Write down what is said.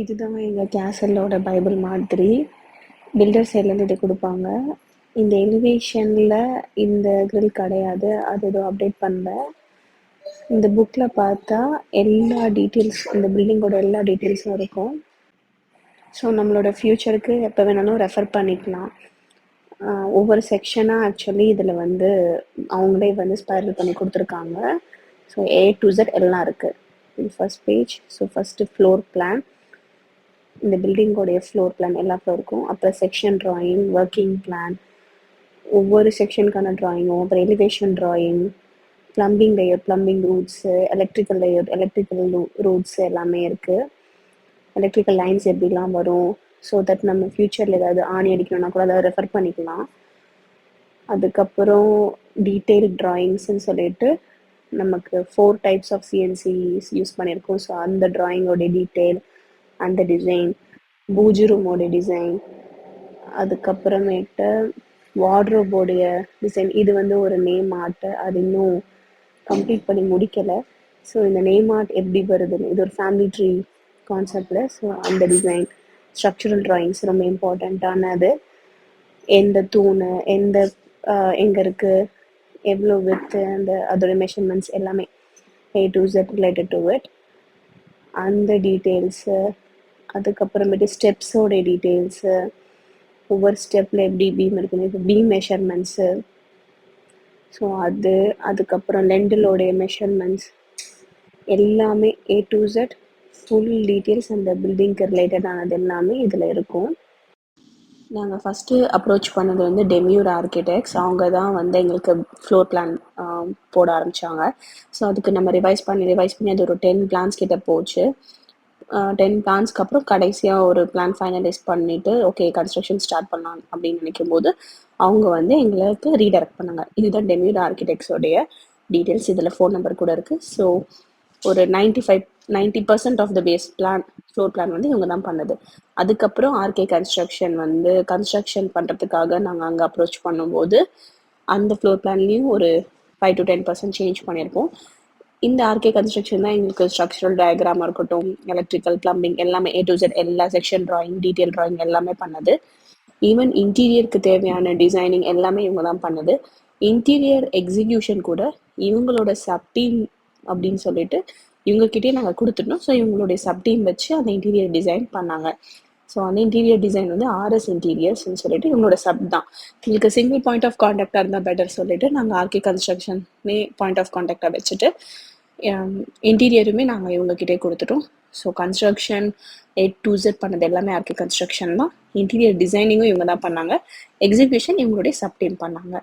இதுதான் எங்கள் கேசலோட பைபிள் மாதிரி. பில்டர் சைட்லேருந்து இது கொடுப்பாங்க. இந்த எலிவேஷனில் இந்த grill கிடையாது, அது ஏதோ அப்டேட் பண்ணல. இந்த புக்கில் பார்த்தா எல்லா டீட்டெயில்ஸ், இந்த பில்டிங்கோட எல்லா டீட்டெயில்ஸும் இருக்கும். ஸோ நம்மளோட ஃப்யூச்சருக்கு எப்போ வேணாலும் ரெஃபர் பண்ணிக்கலாம். ஒவ்வொரு செக்ஷனாக ஆக்சுவலி இதில் வந்து அவங்களே வந்து ஸ்பைரல் பண்ணி கொடுத்துருக்காங்க. ஸோ A to Z எல்லாம் இருக்குது first page. So first floor plan, இந்த பில்டிங்கோடைய ஃப்ளோர் பிளான் எல்லா ஃப்ளோருக்கும். அப்புறம் செக்ஷன் ட்ராயிங், ஒர்க்கிங் பிளான், ஒவ்வொரு செக்ஷனுக்கான ட்ராயிங்கும், அப்புறம் elevation drawing, plumbing layer, plumbing roots, electrical layer, electrical roots எல்லாமே இருக்குது. எலக்ட்ரிக்கல் லைன்ஸ் எப்படிலாம் வரும், ஸோ தட் நம்ம ஃப்யூச்சரில் ஏதாவது ஆணி அடிக்கணும்னா கூட அதை ரெஃபர் பண்ணிக்கலாம். அதுக்கப்புறம் டீட்டெயில் ட்ராயிங்ஸ்ன்னு சொல்லிட்டு நமக்கு 4 டைப்ஸ் ஆஃப் சிஎன்சிஸ் யூஸ் பண்ணியிருக்கோம். ஸோ அந்த ட்ராயிங்கோடைய டீட்டெயில், அந்த டிசைன், பூஜை ரூமோட டிசைன், அதுக்கப்புறமேட்டு வார்ட்ரோபோடைய டிசைன். இது வந்து ஒரு நேம் ஆர்ட்டு, அது இன்னும் கம்ப்ளீட் பண்ணி முடிக்கலை. ஸோ இந்த நேம் ஆர்ட் எப்படி வருதுன்னு, இது ஒரு ஃபேமிலி ட்ரீ கான்செப்டில். ஸோ அந்த டிசைன், ஸ்ட்ரக்சரல் ட்ராயிங்ஸ் ரொம்ப இம்பார்ட்டண்ட்டானது. எந்த தூண், எந்த எங்கே இருக்குது, எவ்வளோ வித்து, அந்த அதோட மெஷர்மெண்ட்ஸ் எல்லாமே A to Z related to it, அந்த டீட்டெயில்ஸு. அதுக்கப்புறமேட்டு ஸ்டெப்ஸோடைய டீட்டெயில்ஸு, ஒவ்வொரு ஸ்டெப்பில் எப்படி பீம் இருக்குன்னு, இப்போ பீம் மெஷர்மெண்ட்ஸு. ஸோ அதுக்கப்புறம் லெண்டிலோடைய மெஷர்மெண்ட்ஸ் எல்லாமே A to Z full details அந்த பில்டிங்க்கு ரிலேட்டடானது எல்லாமே இதில் இருக்கும். நாங்கள் ஃபஸ்ட்டு அப்ரோச் பண்ணது வந்து டெமியூர் ஆர்கிடெக்ட்ஸ். அவங்க தான் வந்து எங்களுக்கு ஃப்ளோர் பிளான் போட ஆரம்பித்தாங்க. ஸோ அதுக்கு நம்ம ரிவைஸ் பண்ணி அது ஒரு 10 பிளான்ஸ் கிட்ட போச்சு. 10 பிளான்ஸ்க்கு அப்புறம் கடைசியாக ஒரு பிளான் ஃபைனலைஸ் பண்ணிவிட்டு ஓகே கன்ஸ்ட்ரக்ஷன் ஸ்டார்ட் பண்ணலாம் அப்படின்னு நினைக்கும் போது அவங்க வந்து எங்களுக்கு ரீடைரக்ட் பண்ணாங்க. இதுதான் டெமியூர் ஆர்கிடெக்ட்ஸோடைய டீட்டெயில்ஸ். இதில் ஃபோன் நம்பர் கூட இருக்குது. ஸோ ஒரு 90% of the base plan, floor plan வந்து இவங்க தான் பண்ணது. அதுக்கப்புறம் ஆர்கே கன்ஸ்ட்ரக்ஷன் வந்து கன்ஸ்ட்ரக்ஷன் பண்ணுறதுக்காக நாங்கள் அங்கே அப்ரோச் பண்ணும்போது அந்த ஃப்ளோர் பிளான்லேயும் ஒரு 5 to 10% சேஞ்ச் பண்ணியிருப்போம். இந்த ஆர்கே கன்ஸ்ட்ரக்ஷன் தான் எங்களுக்கு ஸ்ட்ரக்சரல் டயக்ராமாக இருக்கட்டும், எலக்ட்ரிக்கல், ப்ளம்பிங் எல்லாமே A to Z எல்லா செக்ஷன் ட்ராயிங், டீட்டெயில் ட்ராயிங் எல்லாமே பண்ணது. ஈவன் இன்டீரியருக்கு தேவையான டிசைனிங் எல்லாமே இவங்க தான் பண்ணது. இன்டீரியர் எக்ஸிக்யூஷன் கூட இவங்களோட சப் டீம் அப்படின்னு சொல்லிட்டு இவங்ககிட்டயே நாங்கள் கொடுத்துட்டோம். ஸோ இவங்களுடைய சப் டீம் வச்சு அந்த இன்டீரியர் டிசைன் பண்ணாங்க. ஸோ அந்த இன்டீரியர் டிசைன் வந்து ஆர்எஸ் இன்டீரியர்ஸ்ன்னு சொல்லிட்டு இவங்களோட சப் தான். எங்களுக்கு சிங்கிள் பாயிண்ட் ஆஃப் கான்டாக்டாக இருந்தால் பெட்டர் சொல்லிட்டு நாங்கள் ஆர்கே கன்ஸ்ட்ரக்ஷனே பாயிண்ட் ஆஃப் கான்டாக்டாக வச்சுட்டு இன்டீரியருமே நாங்கள் இவங்ககிட்டே கொடுத்துட்டோம். So construction A to Z பண்ணது எல்லாமே ஆர்கே கன்ஸ்ட்ரக்ஷன் தான். இன்டீரியர் டிசைனிங்கும் இவங்க தான் பண்ணாங்க. எக்ஸிக்யூஷன் இவங்களுடைய சப் டீம் பண்ணாங்க.